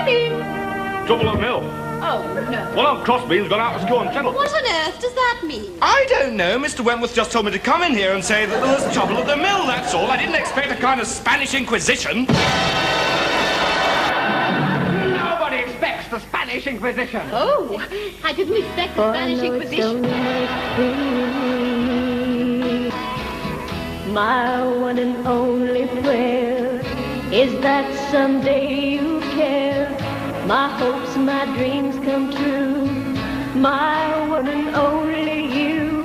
mean? Trouble at mill. Oh, no. Well, Aunt Crossbean's gone out to school and settle. What on earth does that mean? I don't know. Mr. Wentworth just told me to come in here and say that there was trouble at the mill, that's all. I didn't expect a kind of Spanish Inquisition. Nobody expects the Spanish Inquisition. Oh, I didn't expect the Spanish Inquisition. My one and only prayer is that someday you care. My hopes, my dreams come true. My one and only you.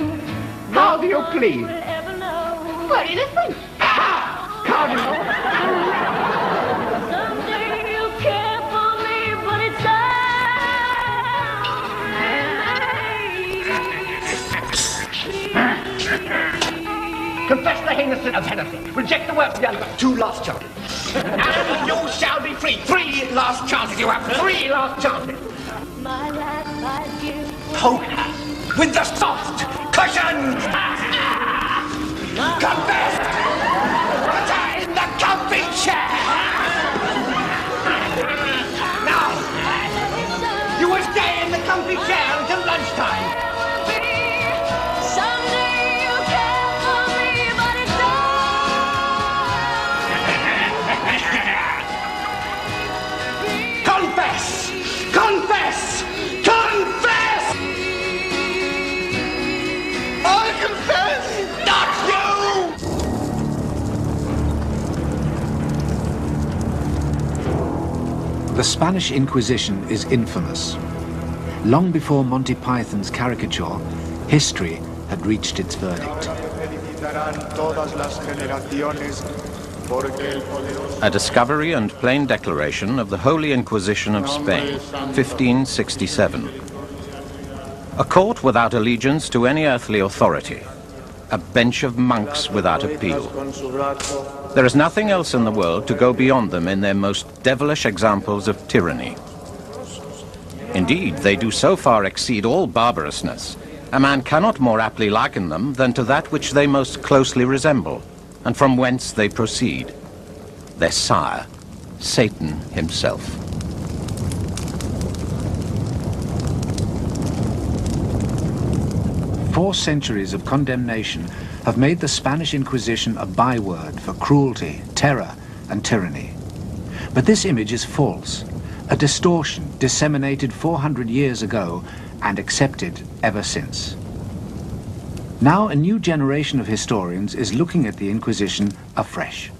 How do you plead? We're innocent. Cardinal! Someday you'll care for me, but it's Confess the heinous sin of heresy. Reject the works of the unjust. 2 last chances. And you shall be free. 3 last chances you have. 3 last chances. my life I give. Hold her with the soft cushions. Confess. Put her in the comfy chair. Now, you will stay in the comfy chair until lunchtime. Someday you'll care for me, but it's Confess! Confess! Confess! I confess! Not you! The Spanish Inquisition is infamous. Long before Monty Python's caricature, history had reached its verdict. A discovery and plain declaration of the Holy Inquisition of Spain, 1567. A court without allegiance to any earthly authority. A bench of monks without appeal. There is nothing else in the world to go beyond them in their most devilish examples of tyranny. Indeed, they do so far exceed all barbarousness, a man cannot more aptly liken them than to that which they most closely resemble, and from whence they proceed, their sire, Satan himself. Four centuries of condemnation have made the Spanish Inquisition a byword for cruelty, terror, and tyranny. But this image is false, a distortion disseminated 400 years ago and accepted ever since. Now a new generation of historians is looking at the Inquisition afresh.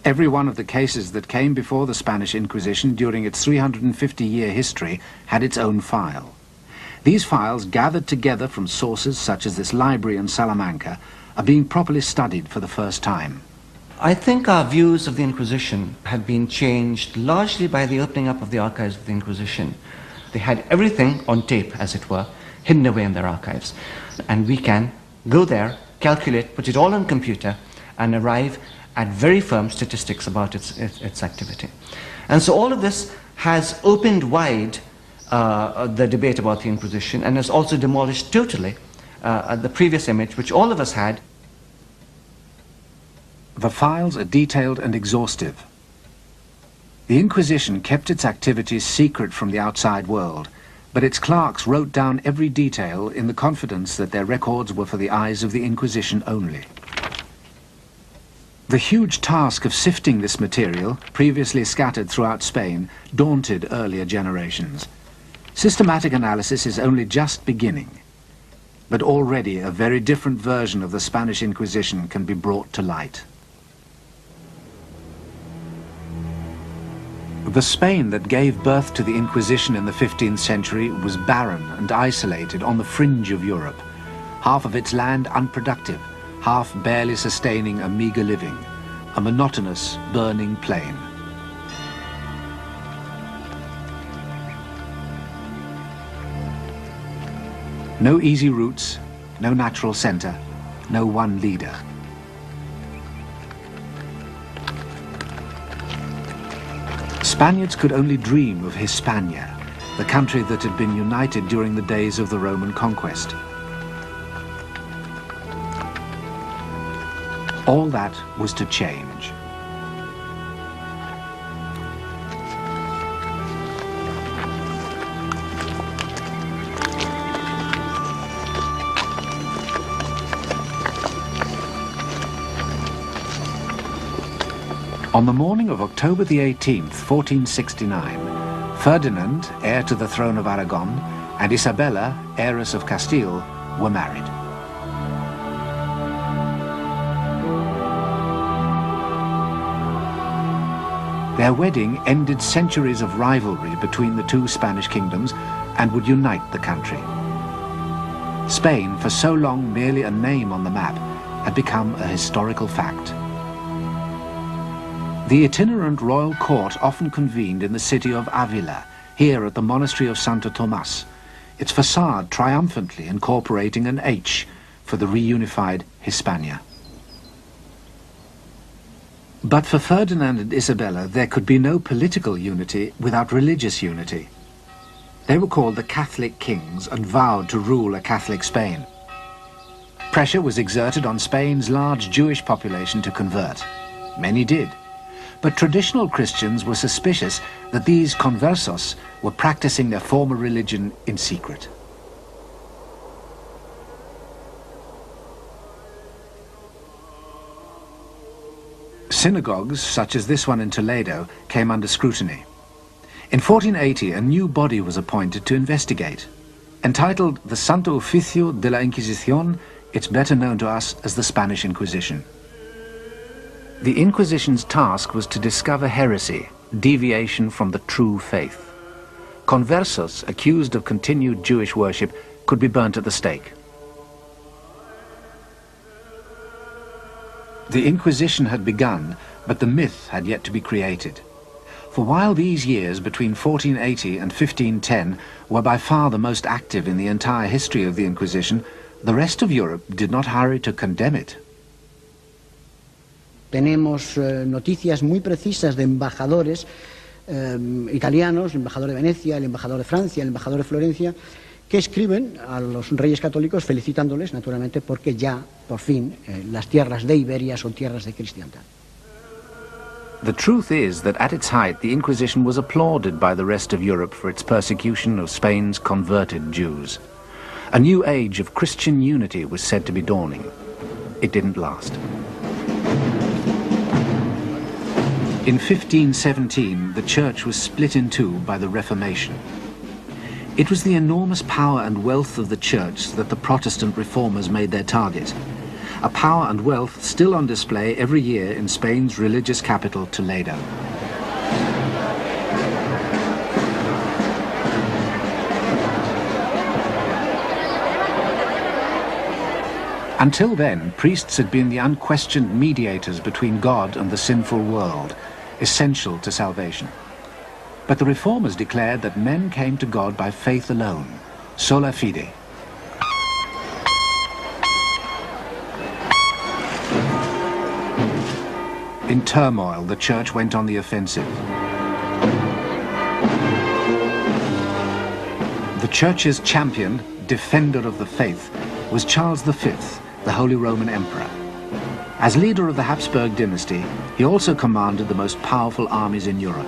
Every one of the cases that came before the Spanish Inquisition during its 350-year history had its own file. These files, gathered together from sources such as this library in Salamanca, are being properly studied for the first time. I think our views of the Inquisition have been changed largely by the opening up of the archives of the Inquisition. They had everything on tape, as it were, hidden away in their archives. And we can go there, calculate, put it all on computer, and arrive at very firm statistics about its activity. And so all of this has opened wide the debate about the Inquisition, and has also demolished totally the previous image, which all of us had. The files are detailed and exhaustive. The Inquisition kept its activities secret from the outside world, but its clerks wrote down every detail in the confidence that their records were for the eyes of the Inquisition only. The huge task of sifting this material, previously scattered throughout Spain, daunted earlier generations. Systematic analysis is only just beginning, but already a very different version of the Spanish Inquisition can be brought to light. The Spain that gave birth to the Inquisition in the 15th century was barren and isolated on the fringe of Europe, half of its land unproductive, half barely sustaining a meager living, a monotonous, burning plain. No easy routes, no natural center, no one leader. Spaniards could only dream of Hispania, the country that had been united during the days of the Roman conquest. All that was to change. On the morning of October the 18th, 1469, Ferdinand, heir to the throne of Aragon, and Isabella, heiress of Castile, were married. Their wedding ended centuries of rivalry between the two Spanish kingdoms and would unite the country. Spain, for so long merely a name on the map, had become a historical fact. The itinerant royal court often convened in the city of Avila, here at the monastery of Santo Tomas, its facade triumphantly incorporating an H for the reunified Hispania. But for Ferdinand and Isabella, there could be no political unity without religious unity. They were called the Catholic kings and vowed to rule a Catholic Spain. Pressure was exerted on Spain's large Jewish population to convert. Many did. But traditional Christians were suspicious that these conversos were practicing their former religion in secret. Synagogues, such as this one in Toledo, came under scrutiny. In 1480, a new body was appointed to investigate. Entitled the Santo Oficio de la Inquisición, it's better known to us as the Spanish Inquisition. The Inquisition's task was to discover heresy, deviation from the true faith. Conversos accused of continued Jewish worship could be burnt at the stake. The Inquisition had begun, but the myth had yet to be created. For while these years between 1480 and 1510 were by far the most active in the entire history of the Inquisition, the rest of Europe did not hurry to condemn it. Tenemos noticias muy precisas de embajadores italianos, el embajador de Venecia, el embajador de Francia, el embajador de Florencia, que escriben a los reyes católicos felicitándoles, naturalmente, porque ya, por fin, las tierras de Iberia son tierras de cristiandad. The truth is that at its height the Inquisition was applauded by the rest of Europe for its persecution of Spain's converted Jews. A new age of Christian unity was said to be dawning. It didn't last. In 1517, the Church was split in two by the Reformation. It was the enormous power and wealth of the Church that the Protestant reformers made their target. A power and wealth still on display every year in Spain's religious capital, Toledo. Until then, priests had been the unquestioned mediators between God and the sinful world, essential to salvation. But the reformers declared that men came to God by faith alone, sola fide. In turmoil, the Church went on the offensive. The Church's champion, defender of the faith, was Charles V, the Holy Roman Emperor. As leader of the Habsburg dynasty, he also commanded the most powerful armies in Europe.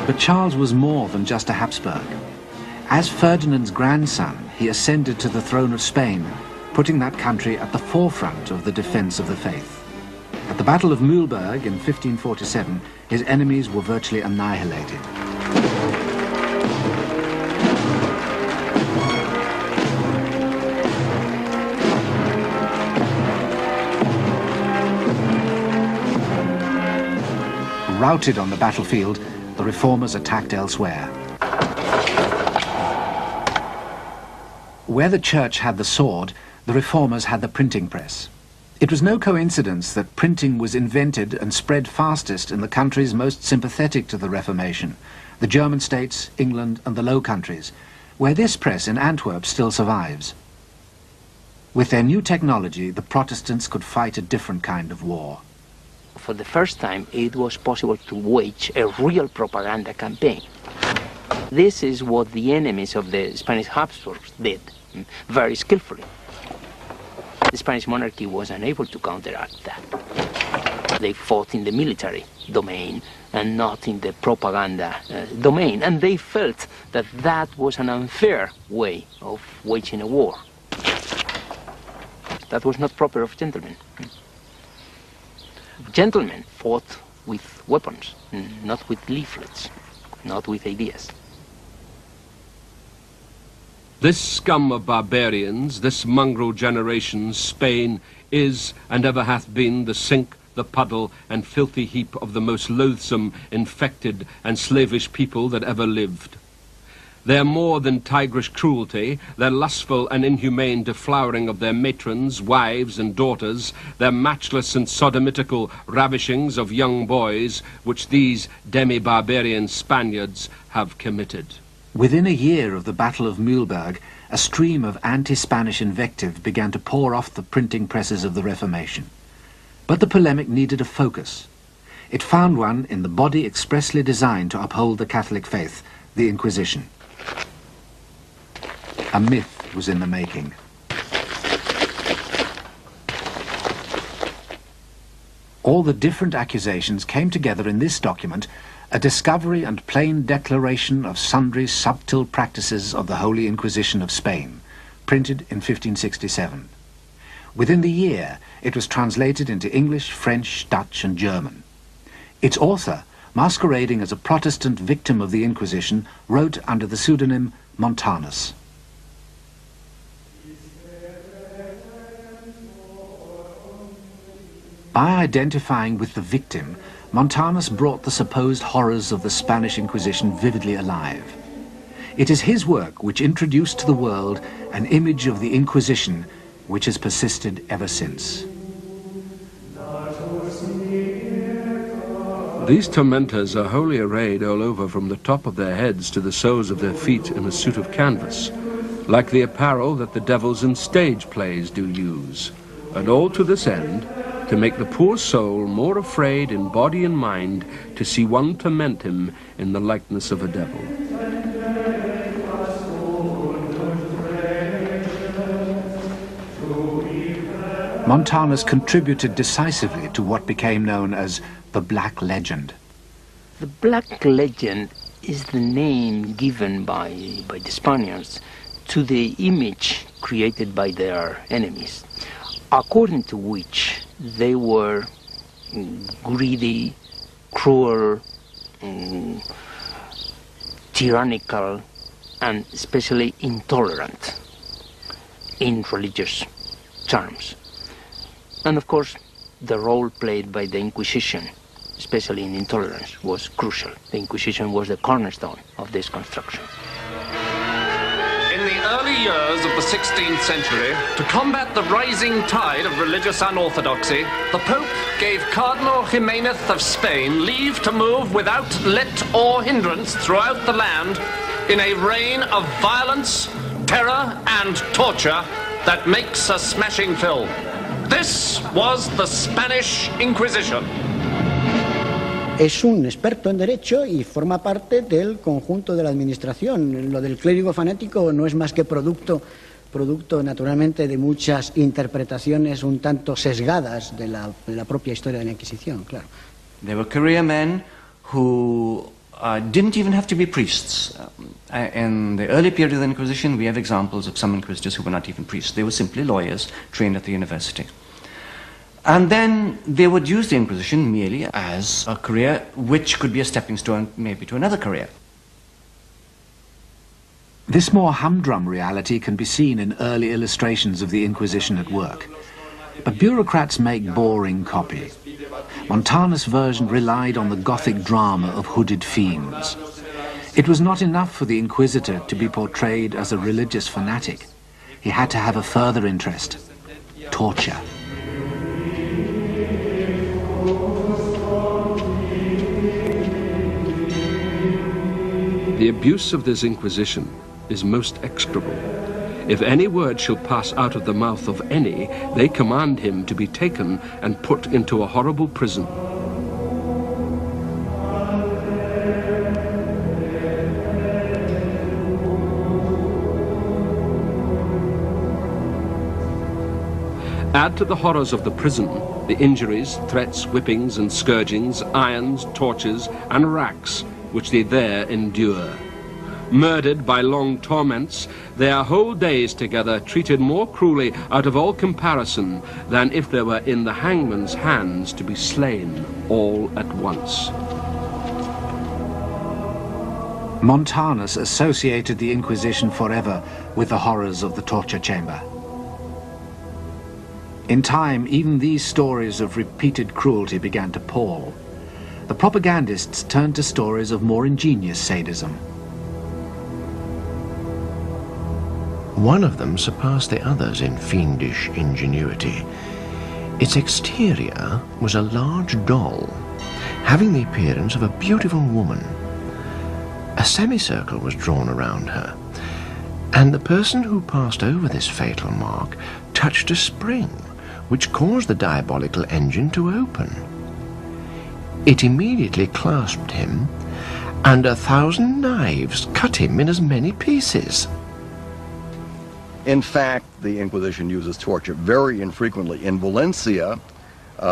But Charles was more than just a Habsburg. As Ferdinand's grandson, he ascended to the throne of Spain, putting that country at the forefront of the defense of the faith. At the Battle of Mühlberg in 1547, his enemies were virtually annihilated. Routed on the battlefield, the reformers attacked elsewhere. Where the Church had the sword, the reformers had the printing press. It was no coincidence that printing was invented and spread fastest in the countries most sympathetic to the Reformation, the German states, England and the Low Countries, where this press in Antwerp still survives. With their new technology, the Protestants could fight a different kind of war. For the first time, it was possible to wage a real propaganda campaign. This is what the enemies of the Spanish Habsburgs did, very skillfully. The Spanish monarchy was unable to counteract that. They fought in the military domain and not in the propaganda domain, and they felt that that was an unfair way of waging a war. That was not proper of gentlemen. Gentlemen fought with weapons, not with leaflets, not with ideas. This scum of barbarians, this mongrel generation, Spain, is and ever hath been the sink, the puddle, and filthy heap of the most loathsome, infected, and slavish people that ever lived. Their more than tigerish cruelty, their lustful and inhumane deflowering of their matrons, wives, and daughters, their matchless and sodomitical ravishings of young boys, which these demi-barbarian Spaniards have committed. Within a year of the Battle of Mühlberg, a stream of anti-Spanish invective began to pour off the printing presses of the Reformation. But the polemic needed a focus. It found one in the body expressly designed to uphold the Catholic faith, the Inquisition. A myth was in the making. All the different accusations came together in this document, a discovery and plain declaration of sundry subtle practices of the Holy Inquisition of Spain, printed in 1567. Within the year, it was translated into English, French, Dutch, and German. Its author, masquerading as a Protestant victim of the Inquisition, wrote under the pseudonym Montanus. By identifying with the victim, Montanus brought the supposed horrors of the Spanish Inquisition vividly alive. It is his work which introduced to the world an image of the Inquisition which has persisted ever since. These tormentors are wholly arrayed all over from the top of their heads to the soles of their feet in a suit of canvas, like the apparel that the devils in stage plays do use, and all to this end, to make the poor soul more afraid in body and mind to see one torment him in the likeness of a devil. Montanus contributed decisively to what became known as the Black Legend. The Black Legend is the name given by the Spaniards to the image created by their enemies, according to which they were greedy, cruel, tyrannical, and especially intolerant in religious terms. And of course, the role played by the Inquisition, especially in intolerance, was crucial. The Inquisition was the cornerstone of this construction. In the early years of the 16th century, to combat the rising tide of religious unorthodoxy, the Pope gave Cardinal Jimenez of Spain leave to move without let or hindrance throughout the land in a reign of violence, terror, and torture that makes a smashing film. This was the Spanish Inquisition. Es un experto en derecho y forma parte del conjunto de la administración. Lo del clérigo fanático no es más que producto naturalmente de muchas interpretaciones un tanto sesgadas de la propia historia de la Inquisición, claro. There were career men who didn't even have to be priests. In the early period of the Inquisition, we have examples of some inquisitors who were not even priests. They were simply lawyers trained at the university. And then they would use the Inquisition merely as a career which could be a stepping stone maybe to another career. This more humdrum reality can be seen in early illustrations of the Inquisition at work. But bureaucrats make boring copy. Montanus' version relied on the Gothic drama of hooded fiends. It was not enough for the Inquisitor to be portrayed as a religious fanatic. He had to have a further interest: torture. The abuse of this Inquisition is most execrable. If any word shall pass out of the mouth of any, they command him to be taken and put into a horrible prison. Add to the horrors of the prison the injuries, threats, whippings and scourgings, irons, tortures and racks which they there endure. Murdered by long torments, their whole days together treated more cruelly out of all comparison than if they were in the hangman's hands to be slain all at once. Montanus associated the Inquisition forever with the horrors of the torture chamber. In time, even these stories of repeated cruelty began to pall. The propagandists turned to stories of more ingenious sadism. One of them surpassed the others in fiendish ingenuity. Its exterior was a large doll, having the appearance of a beautiful woman. A semicircle was drawn around her, and the person who passed over this fatal mark touched a spring, which caused the diabolical engine to open. It immediately clasped him, and 1,000 knives cut him in as many pieces. In fact, the Inquisition uses torture very infrequently. In Valencia,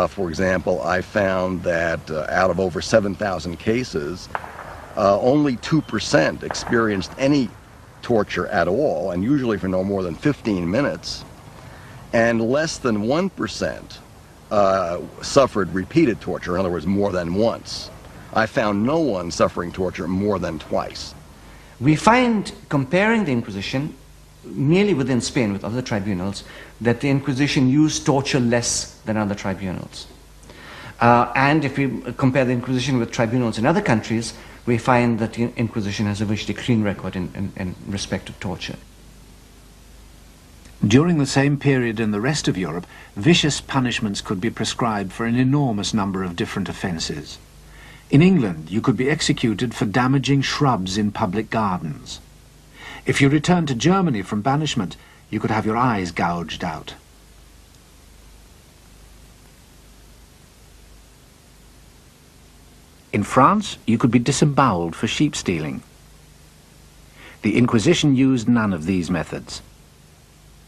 for example, I found that out of over 7,000 cases, only 2% experienced any torture at all, and usually for no more than 15 minutes, and less than 1% suffered repeated torture, in other words, more than once. I found no one suffering torture more than twice. We find, comparing the Inquisition, merely within Spain with other tribunals, that the Inquisition used torture less than other tribunals. And if we compare the Inquisition with tribunals in other countries, we find that the Inquisition has a virtually clean record in respect of torture. During the same period in the rest of Europe, vicious punishments could be prescribed for an enormous number of different offences. In England, you could be executed for damaging shrubs in public gardens. If you returned to Germany from banishment, you could have your eyes gouged out. In France, you could be disemboweled for sheep stealing. The Inquisition used none of these methods.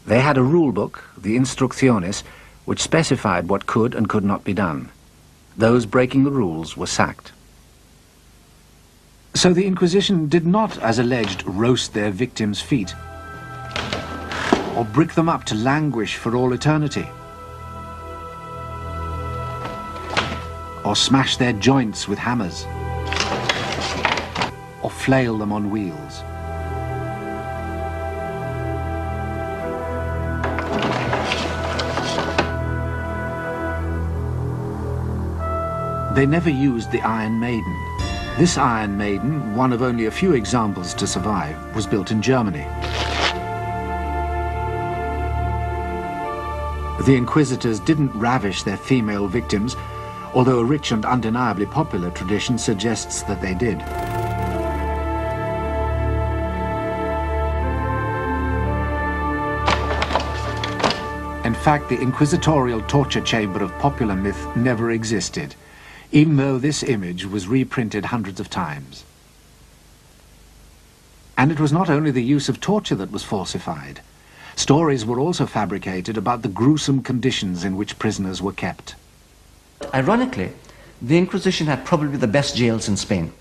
They had a rule book, the Instrucciones, which specified what could and could not be done. Those breaking the rules were sacked. So the Inquisition did not, as alleged, roast their victims' feet, or brick them up to languish for all eternity, or smash their joints with hammers, or flail them on wheels. They never used the Iron Maiden. This Iron Maiden, one of only a few examples to survive, was built in Germany. The Inquisitors didn't ravish their female victims, although a rich and undeniably popular tradition suggests that they did. In fact, the inquisitorial torture chamber of popular myth never existed, even though this image was reprinted hundreds of times. And it was not only the use of torture that was falsified. Stories were also fabricated about the gruesome conditions in which prisoners were kept. Ironically, the Inquisition had probably the best jails in Spain.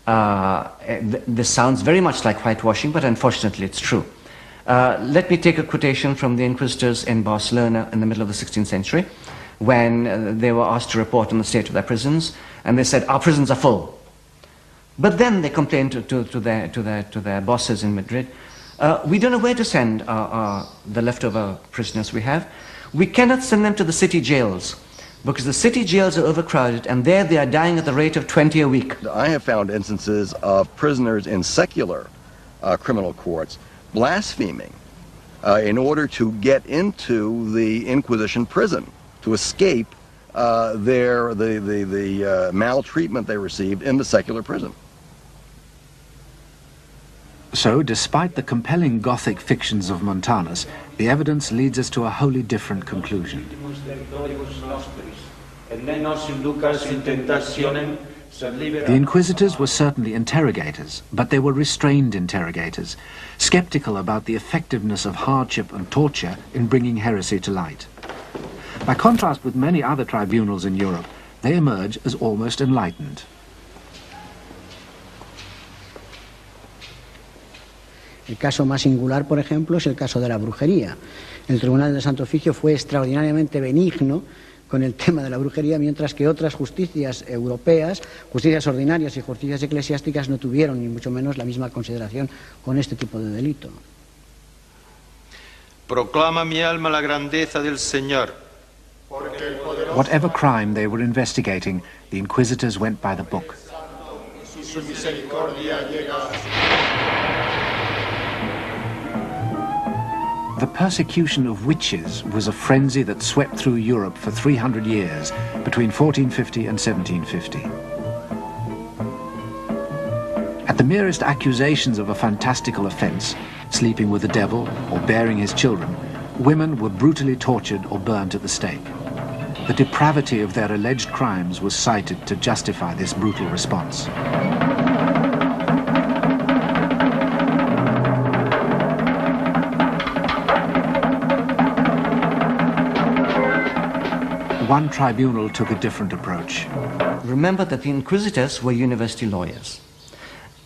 This sounds very much like whitewashing, but unfortunately it's true. Let me take a quotation from the Inquisitors in Barcelona in the middle of the 16th century, when they were asked to report on the state of their prisons, and they said, "Our prisons are full." But then they complained to their bosses in Madrid, "We don't know where to send the leftover prisoners we have. We cannot send them to the city jails, because the city jails are overcrowded, and there they are dying at the rate of 20 a week." I have found instances of prisoners in secular criminal courts blaspheming in order to get into the Inquisition prison, to escape the maltreatment they received in the secular prison. So, despite the compelling Gothic fictions of Montanus, the evidence leads us to a wholly different conclusion. The Inquisitors were certainly interrogators, but they were restrained interrogators, skeptical about the effectiveness of hardship and torture in bringing heresy to light. By contrast with many other tribunals in Europe, they emerge as almost enlightened. El caso más singular, por ejemplo, es el caso de la brujería. El Tribunal del Santo Oficio fue extraordinariamente benigno con el tema de la brujería, mientras que otras justicias europeas, justicias ordinarias y justicias eclesiásticas no tuvieron ni mucho menos la misma consideración con este tipo de delito. Proclama mi alma la grandeza del Señor. Whatever crime they were investigating, the inquisitors went by the book. The persecution of witches was a frenzy that swept through Europe for 300 years, between 1450 and 1750. At the merest accusations of a fantastical offence, sleeping with the devil or bearing his children, women were brutally tortured or burnt at the stake. The depravity of their alleged crimes was cited to justify this brutal response. One tribunal took a different approach. Remember that the inquisitors were university lawyers,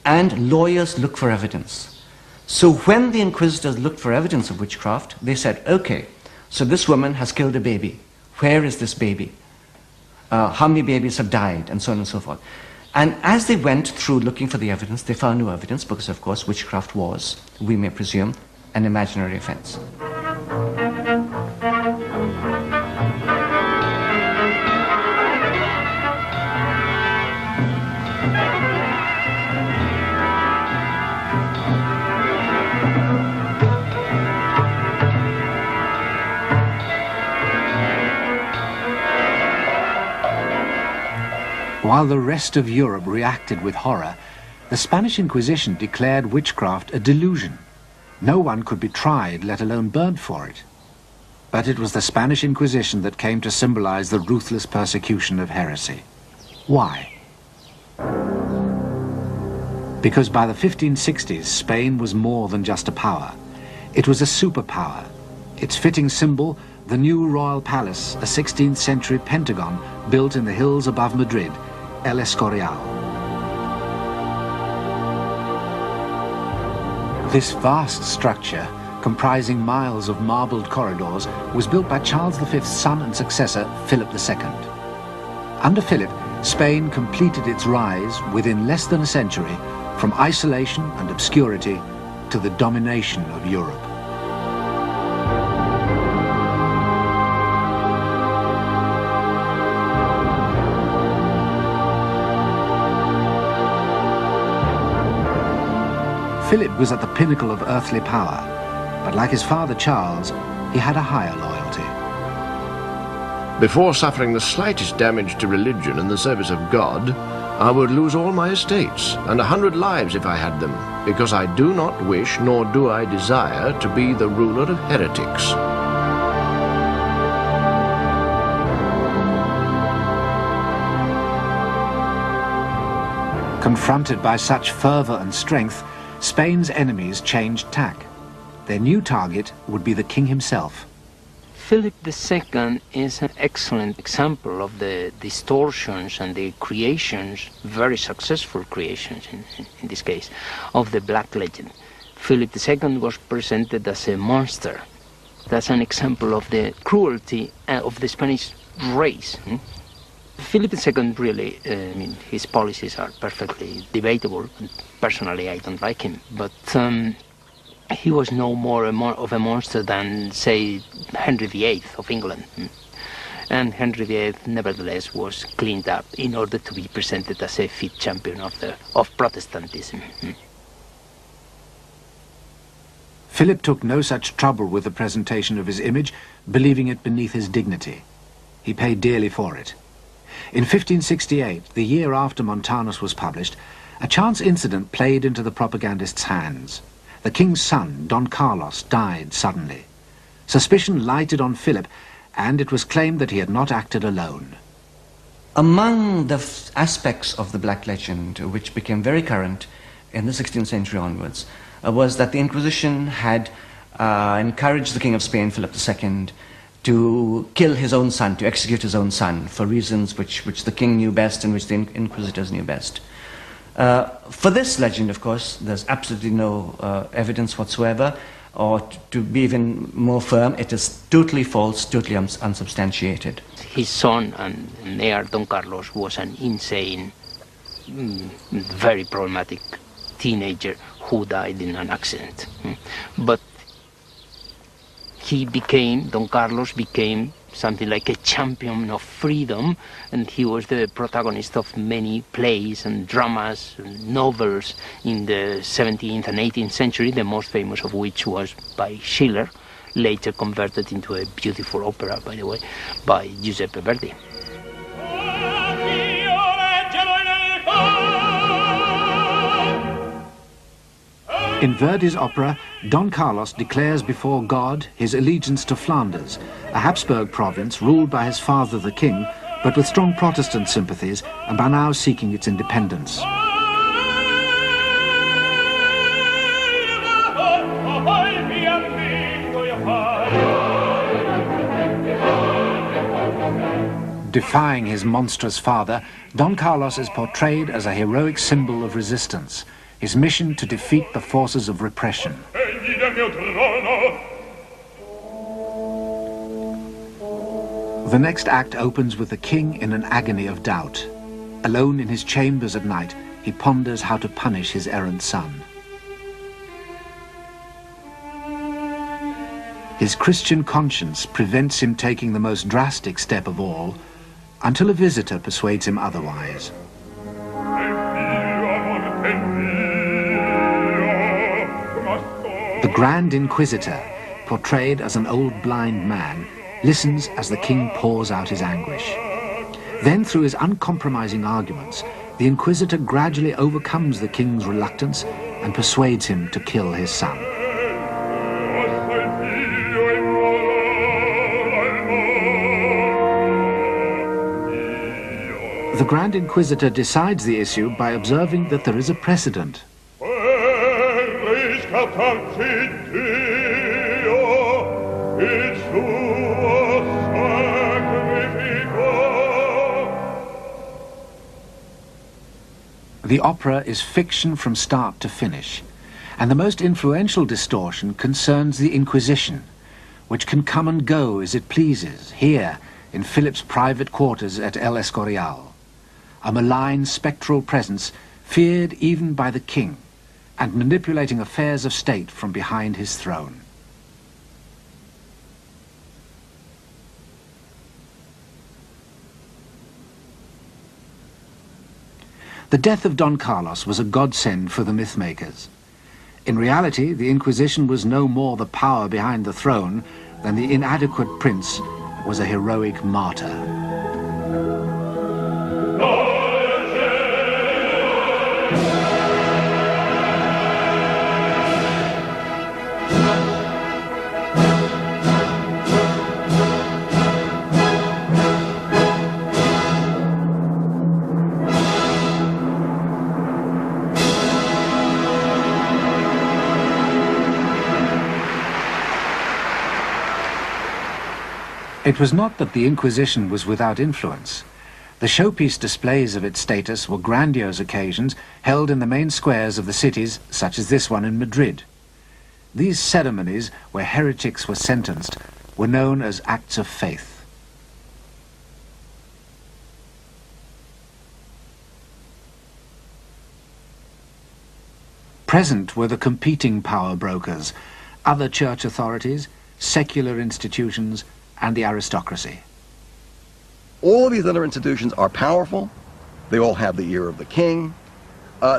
and lawyers look for evidence. So when the inquisitors looked for evidence of witchcraft, they said, okay, so this woman has killed a baby. Where is this baby? How many babies have died? And so on and so forth. And as they went through looking for the evidence, they found no evidence because, of course, witchcraft was, we may presume, an imaginary offense. While the rest of Europe reacted with horror, the Spanish Inquisition declared witchcraft a delusion. No one could be tried, let alone burned for it. But it was the Spanish Inquisition that came to symbolize the ruthless persecution of heresy. Why? Because by the 1560s, Spain was more than just a power. It was a superpower. Its fitting symbol, the new royal palace, a 16th century pentagon built in the hills above Madrid, El Escorial. This vast structure, comprising miles of marbled corridors, was built by Charles V's son and successor, Philip II. Under Philip, Spain completed its rise within less than a century from isolation and obscurity to the domination of Europe. Philip was at the pinnacle of earthly power, but like his father Charles, he had a higher loyalty. Before suffering the slightest damage to religion and the service of God, I would lose all my estates and 100 lives if I had them, because I do not wish nor do I desire to be the ruler of heretics. Confronted by such fervor and strength, Spain's enemies changed tack. Their new target would be the king himself. Philip II is an excellent example of the distortions and the creations, very successful creations in this case, of the Black Legend. Philip II was presented as a monster. That's an example of the cruelty of the Spanish race. Philip II really, his policies are perfectly debatable. Personally, I don't like him, but he was no more of a monster than, say, Henry VIII of England. And Henry VIII, nevertheless, was cleaned up in order to be presented as a fit champion of Protestantism. Philip took no such trouble with the presentation of his image, believing it beneath his dignity. He paid dearly for it. In 1568, the year after Montanus was published, a chance incident played into the propagandist's hands. The king's son, Don Carlos, died suddenly. Suspicion lighted on Philip, and it was claimed that he had not acted alone. Among the aspects of the Black Legend, which became very current in the 16th century onwards, was that the Inquisition had encouraged the King of Spain, Philip II, to kill his own son, to execute his own son, for reasons which the king knew best and which the inquisitors knew best. For this legend, of course, there's absolutely no evidence whatsoever, or to be even more firm, it is totally false, totally unsubstantiated. His son and heir, Don Carlos, was an insane, very problematic teenager who died in an accident. But Don Carlos became something like a champion of freedom, and he was the protagonist of many plays and dramas and novels in the 17th and 18th century, the most famous of which was by Schiller, later converted into a beautiful opera, by the way, by Giuseppe Verdi. In Verdi's opera, Don Carlos declares before God his allegiance to Flanders, a Habsburg province ruled by his father the king, but with strong Protestant sympathies and by now seeking its independence. Defying his monstrous father, Don Carlos is portrayed as a heroic symbol of resistance, his mission to defeat the forces of repression. The next act opens with the king in an agony of doubt. Alone in his chambers at night, he ponders how to punish his errant son. His Christian conscience prevents him taking the most drastic step of all, until a visitor persuades him otherwise. The Grand Inquisitor, portrayed as an old blind man, listens as the king pours out his anguish. Then, through his uncompromising arguments, the Inquisitor gradually overcomes the king's reluctance and persuades him to kill his son. The Grand Inquisitor decides the issue by observing that there is a precedent. The opera is fiction from start to finish, and the most influential distortion concerns the Inquisition, which can come and go as it pleases here in Philip's private quarters at El Escorial, a malign spectral presence feared even by the king, and manipulating affairs of state from behind his throne. The death of Don Carlos was a godsend for the mythmakers. In reality, the Inquisition was no more the power behind the throne than the inadequate prince was a heroic martyr. It was not that the Inquisition was without influence. The showpiece displays of its status were grandiose occasions held in the main squares of the cities, such as this one in Madrid. These ceremonies, where heretics were sentenced, were known as acts of faith. Present were the competing power brokers, other church authorities, secular institutions, and the aristocracy. All of these other institutions are powerful. They all have the ear of the king.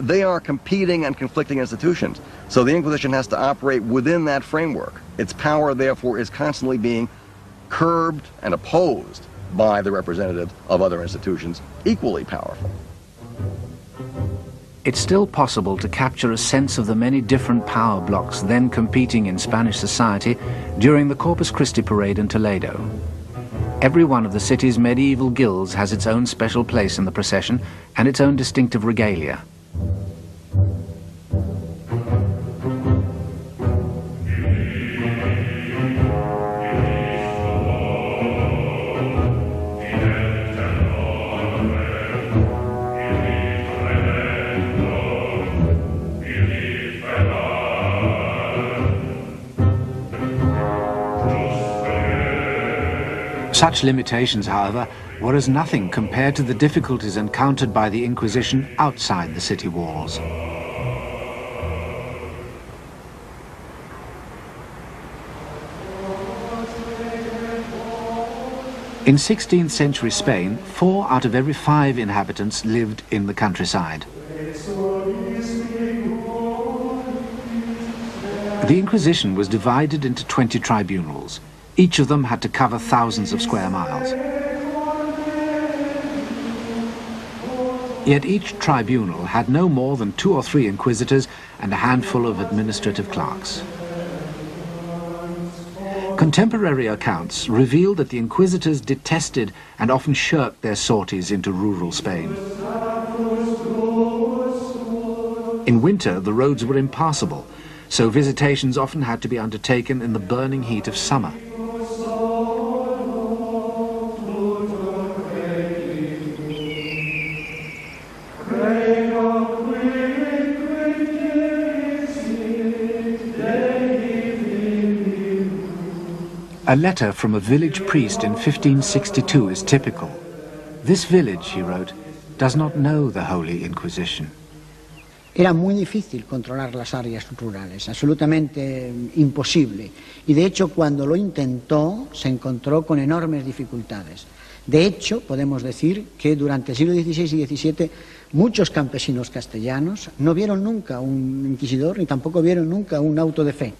They are competing and conflicting institutions. So the Inquisition has to operate within that framework. Its power, therefore, is constantly being curbed and opposed by the representatives of other institutions, equally powerful. It's still possible to capture a sense of the many different power blocks then competing in Spanish society during the Corpus Christi parade in Toledo. Every one of the city's medieval guilds has its own special place in the procession and its own distinctive regalia. Such limitations, however, were as nothing compared to the difficulties encountered by the Inquisition outside the city walls. In 16th century Spain, 4 out of every 5 inhabitants lived in the countryside. The Inquisition was divided into 20 tribunals. Each of them had to cover thousands of square miles. Yet each tribunal had no more than 2 or 3 inquisitors and a handful of administrative clerks. Contemporary accounts revealed that the inquisitors detested and often shirked their sorties into rural Spain. In winter, the roads were impassable, so visitations often had to be undertaken in the burning heat of summer. A letter from a village priest in 1562 is typical. This village, he wrote, does not know the Holy Inquisition. Era muy difícil controlar las áreas rurales, absolutamente imposible. Y de hecho, cuando lo intentó, se encontró con enormes dificultades. De hecho, podemos decir que durante el siglo XVI y XVII muchos campesinos castellanos no vieron nunca un inquisidor ni tampoco vieron nunca un auto de fe.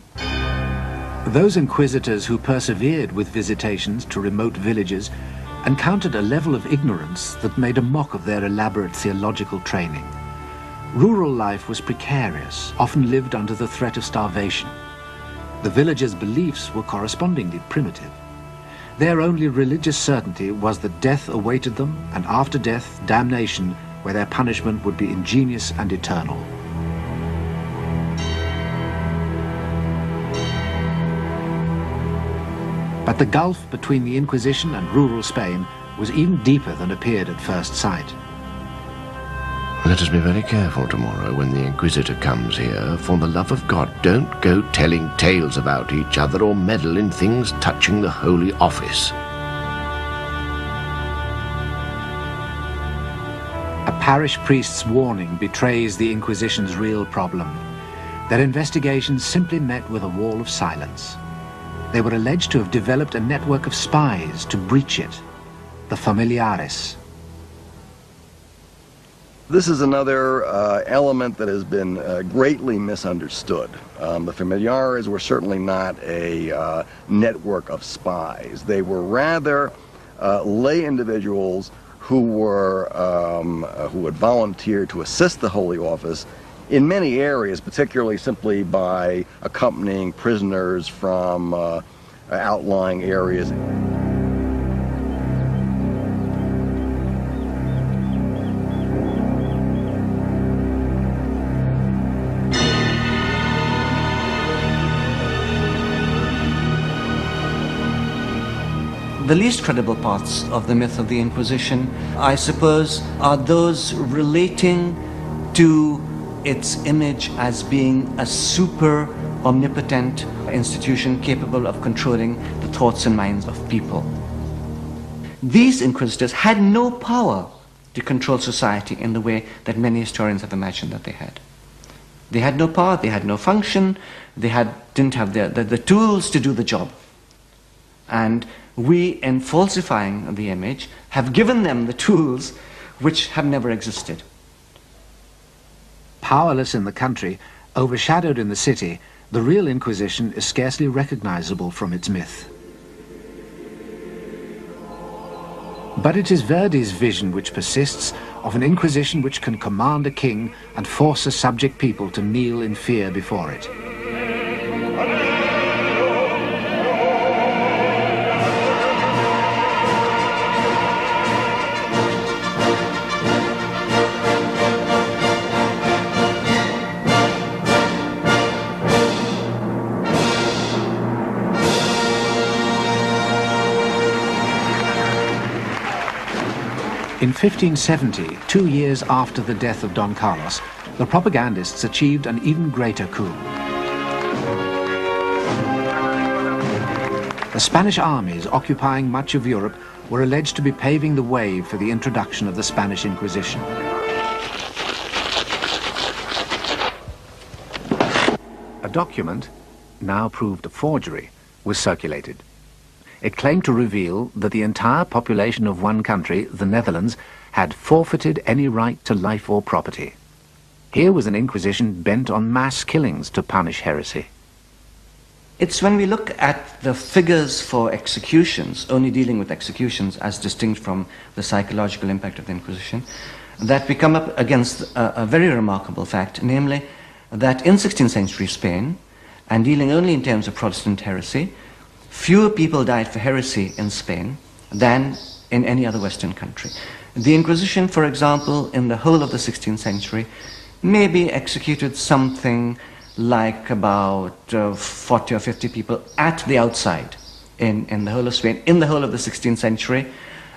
Those inquisitors who persevered with visitations to remote villages encountered a level of ignorance that made a mock of their elaborate theological training. Rural life was precarious, often lived under the threat of starvation. The villagers' beliefs were correspondingly primitive. Their only religious certainty was that death awaited them, and after death, damnation, where their punishment would be ingenious and eternal. But the gulf between the Inquisition and rural Spain was even deeper than appeared at first sight. Let us be very careful tomorrow when the Inquisitor comes here. For the love of God, don't go telling tales about each other or meddle in things touching the Holy Office. A parish priest's warning betrays the Inquisition's real problem. Their investigations simply met with a wall of silence. They were alleged to have developed a network of spies to breach it, the familiares. This is another element that has been greatly misunderstood. The familiares were certainly not a network of spies. They were rather lay individuals who had volunteered to assist the Holy Office in many areas, particularly simply by accompanying prisoners from outlying areas. The least credible parts of the myth of the Inquisition, I suppose, are those relating to its image as being a super omnipotent institution capable of controlling the thoughts and minds of people. These inquisitors had no power to control society in the way that many historians have imagined that they had. They had no power, they had no function, they didn't have the tools to do the job. And we, in falsifying the image, have given them the tools which have never existed. Powerless in the country, overshadowed in the city, the real Inquisition is scarcely recognizable from its myth. But it is Verdi's vision which persists of an Inquisition which can command a king and force a subject people to kneel in fear before it. In 1570, 2 years after the death of Don Carlos, the propagandists achieved an even greater coup. The The Spanish armies occupying much of Europe were alleged to be paving the way for the introduction of the Spanish Inquisition. A document, now proved a forgery, was circulated. It claimed to reveal that the entire population of one country, the Netherlands, had forfeited any right to life or property. Here was an inquisition bent on mass killings to punish heresy. It's when we look at the figures for executions, only dealing with executions as distinct from the psychological impact of the Inquisition, that we come up against a very remarkable fact, namely that in 16th century Spain, and dealing only in terms of Protestant heresy, fewer people died for heresy in Spain than in any other Western country. The Inquisition, for example, in the whole of the 16th century, maybe executed something like about 40 or 50 people at the outside in the whole of Spain, in the whole of the 16th century,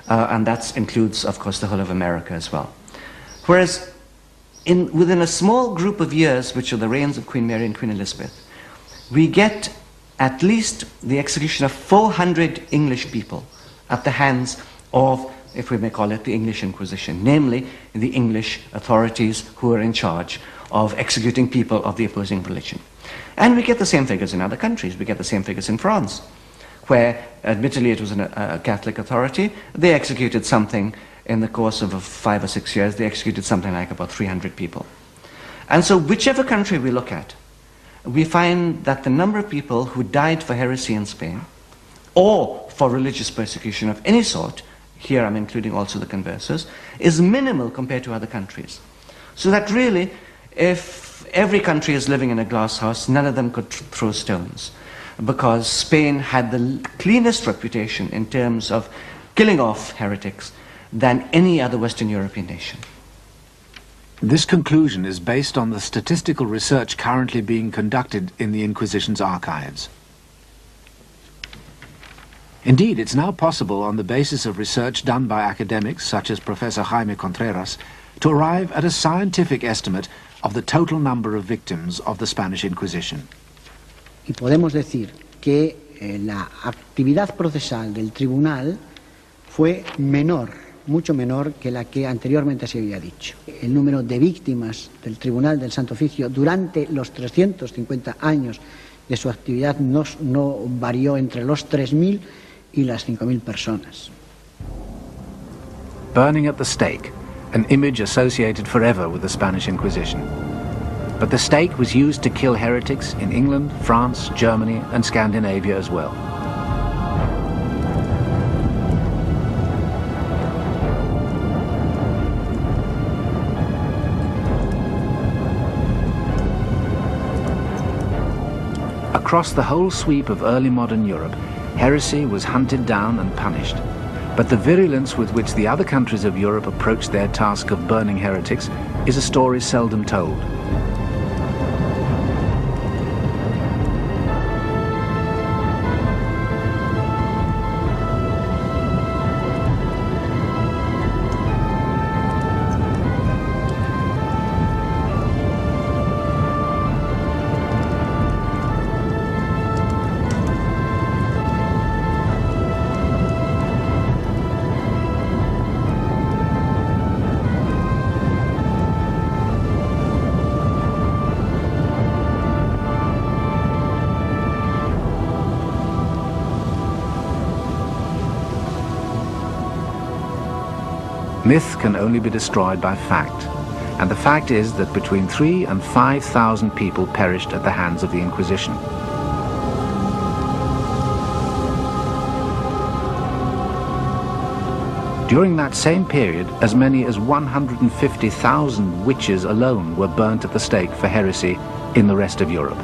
and that includes, of course, the whole of America as well. Whereas within a small group of years, which are the reigns of Queen Mary and Queen Elizabeth, we get at least the execution of 400 English people at the hands of, if we may call it, the English Inquisition, namely the English authorities who are in charge of executing people of the opposing religion. And we get the same figures in other countries. We get the same figures in France, where admittedly it was a Catholic authority. They executed something in the course of 5 or 6 years, they executed something like about 300 people. And so whichever country we look at, we find that the number of people who died for heresy in Spain, or for religious persecution of any sort, here I'm including also the conversos, is minimal compared to other countries. So that really, if every country is living in a glass house, none of them could throw stones, because Spain had the cleanest reputation in terms of killing off heretics than any other Western European nation. This conclusion is based on the statistical research currently being conducted in the Inquisition's archives. Indeed, it's now possible, on the basis of research done by academics such as Professor Jaime Contreras, to arrive at a scientific estimate of the total number of victims of the Spanish Inquisition. Y podemos decir que la actividad procesal del tribunal fue menor, mucho menor que la que anteriormente se había dicho. El número de víctimas del Tribunal del Santo Oficio durante los 350 años de su actividad no varió entre los 3.000 y las 5.000 personas. Burning at the stake, an image associated forever with the Spanish Inquisition. But the stake was used to kill heretics in England, France, Germany, and Scandinavia as well. Across the whole sweep of early modern Europe, heresy was hunted down and punished. But the virulence with which the other countries of Europe approached their task of burning heretics is a story seldom told. Myth can only be destroyed by fact, and the fact is that between 3,000 and 5,000 people perished at the hands of the Inquisition. During that same period, as many as 150,000 witches alone were burnt at the stake for heresy in the rest of Europe.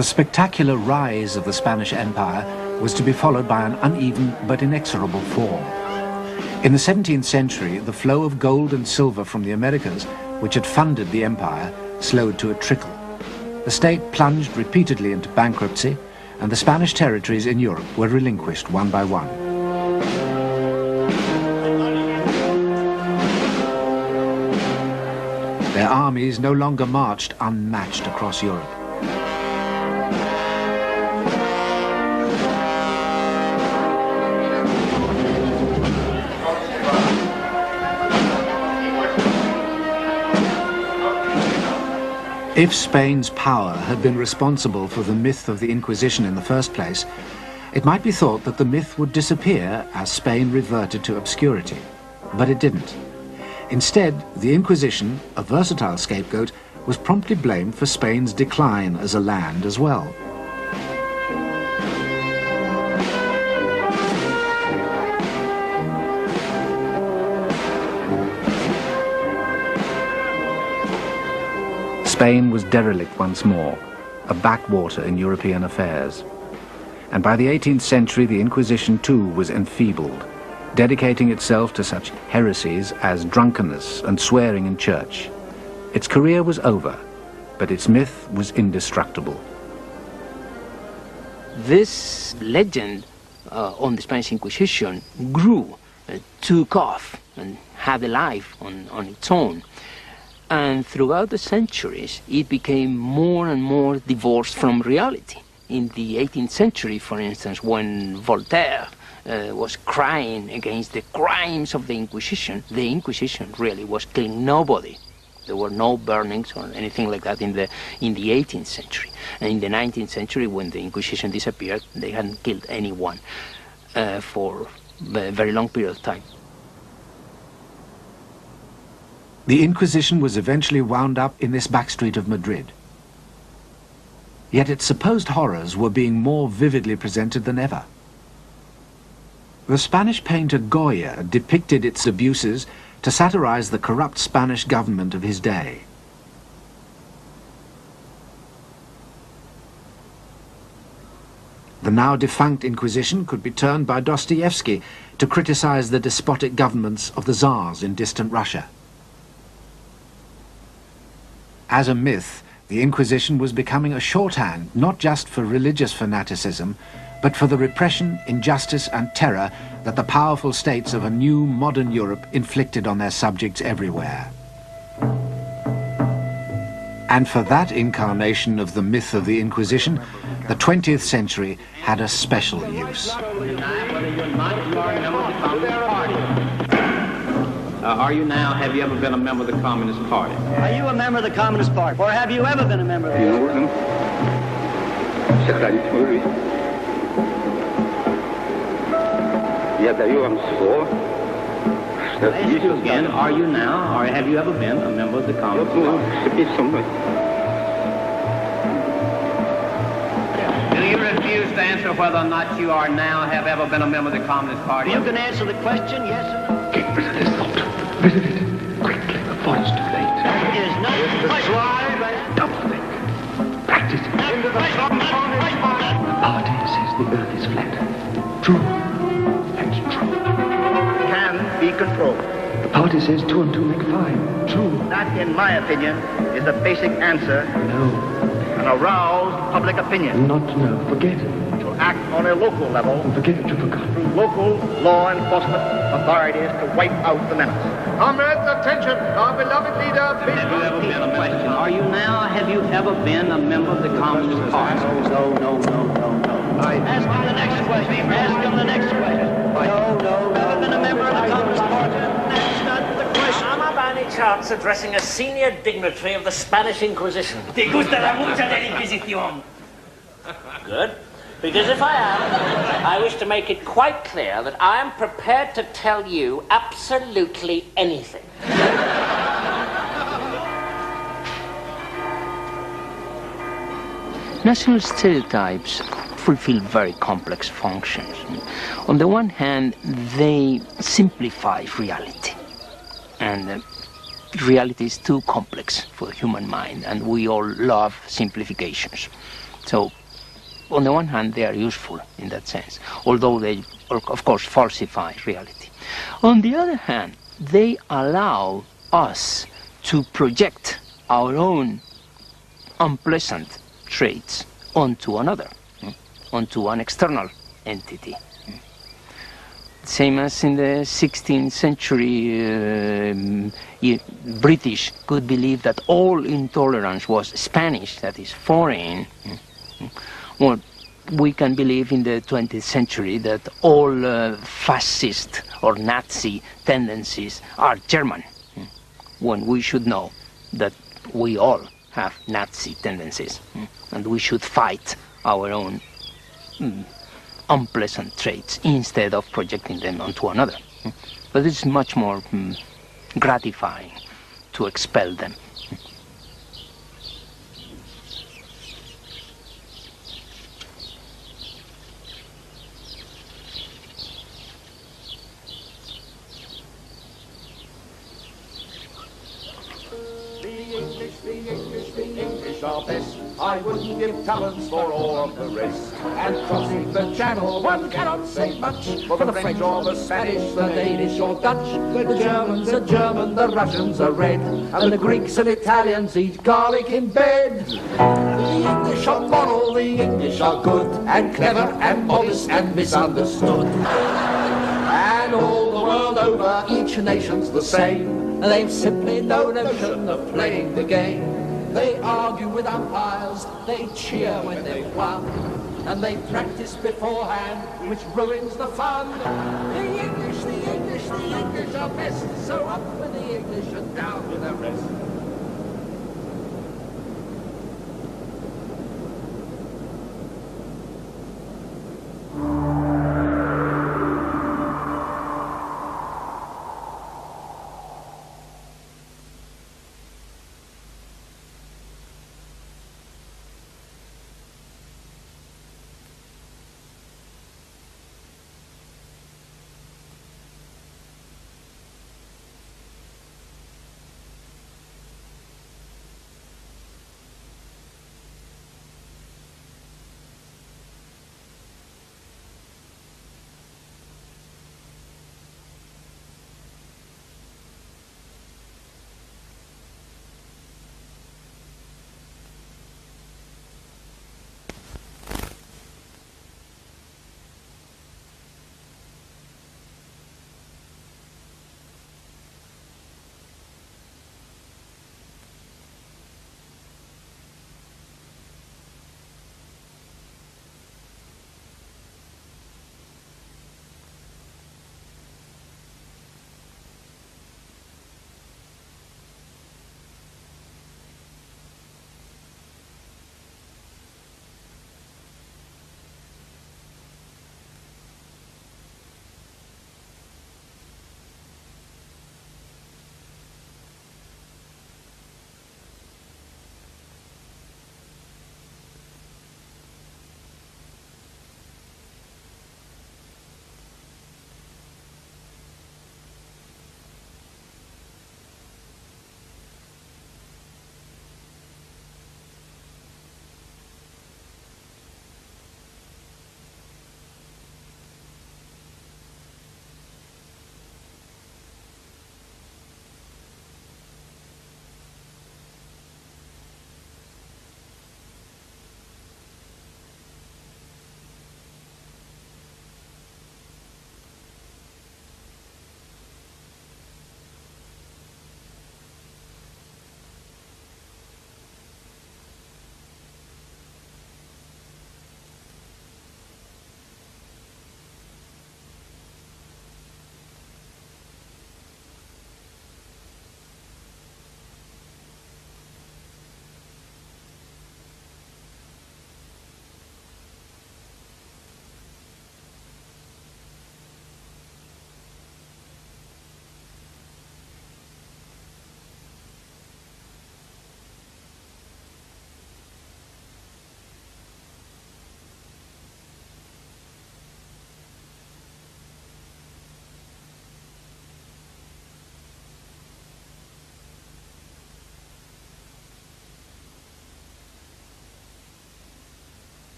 The spectacular rise of the Spanish Empire was to be followed by an uneven but inexorable fall. In the 17th century, the flow of gold and silver from the Americas, which had funded the empire, slowed to a trickle. The state plunged repeatedly into bankruptcy, and the Spanish territories in Europe were relinquished one by one. Their armies no longer marched unmatched across Europe. If Spain's power had been responsible for the myth of the Inquisition in the first place, it might be thought that the myth would disappear as Spain reverted to obscurity. But it didn't. Instead, the Inquisition, a versatile scapegoat, was promptly blamed for Spain's decline as a land as well. Spain was derelict once more, a backwater in European affairs. And by the 18th century, the Inquisition too was enfeebled, dedicating itself to such heresies as drunkenness and swearing in church. Its career was over, but its myth was indestructible. This legend on the Spanish Inquisition grew, took off, and had a life on its own. And throughout the centuries, it became more and more divorced from reality. In the 18th century, for instance, when Voltaire was crying against the crimes of the Inquisition really was killing nobody. There were no burnings or anything like that in the 18th century. And in the 19th century, when the Inquisition disappeared, they hadn't killed anyone for a very long period of time. The Inquisition was eventually wound up in this backstreet of Madrid. Yet its supposed horrors were being more vividly presented than ever. The Spanish painter Goya depicted its abuses to satirize the corrupt Spanish government of his day. The now defunct Inquisition could be turned by Dostoevsky to criticize the despotic governments of the Tsars in distant Russia. As a myth, the Inquisition was becoming a shorthand not just for religious fanaticism, but for the repression, injustice and terror that the powerful states of a new modern Europe inflicted on their subjects everywhere. And for that incarnation of the myth of the Inquisition, the 20th century had a special use. Are you now, have you ever been a member of the Communist Party? Are you a member of the Communist Party? Or have you ever been a member of the Communist Party? I ask you again, are you now, or have you ever been a member of the Communist Party? Do you refuse to answer whether or not you are now, have ever been a member of the Communist Party? You can answer the question, yes or no. Get rid of this thought. Rid of it. Quickly, before it's too late. That is not Double think. Practice it. The party says the earth is flat. True. That's true. Can be controlled. The party says 2 and 2 make 5. True. That, in my opinion, is the basic answer. No. An aroused public opinion. Not no. Forget it. To act on a local level. And forget it, you forgot. Through local law enforcement authorities to wipe out the menace. Comrades, attention! Our beloved leader, please. Have you ever been a question? Are you now, have you ever been a member of the Communist Party? No. Ask him the next question. Ask him the next question. No. Ever been a member of the Communist Party? That's not the question. Am I by any chance addressing a senior dignitary of the Spanish Inquisition? Te gusta la mucha de la Inquisición. Good. Because if I am, I wish to make it quite clear that I am prepared to tell you absolutely anything. National stereotypes fulfill very complex functions. On the one hand, they simplify reality. And reality is too complex for the human mind, and we all love simplifications. So, on the one hand, they are useful in that sense, although they, of course, falsify reality. On the other hand, they allow us to project our own unpleasant traits onto another, onto an external entity. Same as in the 16th century, British could believe that all intolerance was Spanish, that is foreign. Well, we can believe in the 20th century that all fascist or Nazi tendencies are German, when we should know that we all have Nazi tendencies, and we should fight our own unpleasant traits instead of projecting them onto another. But it's much more gratifying to expel them. The English are best. I wouldn't give talents for all of the rest. And crossing the channel, one cannot say much for the French or the Spanish, the Danish or Dutch. The Germans are German, the Russians are red, and the Greeks and Italians eat garlic in bed. The English are moral, the English are good, and clever and modest and misunderstood. And all the world over, each nation's the same. They've simply no notion of playing the game. They argue with umpires, they cheer when they've won, and they practice beforehand, which ruins the fun. The English are best, so up with the English and down with the rest.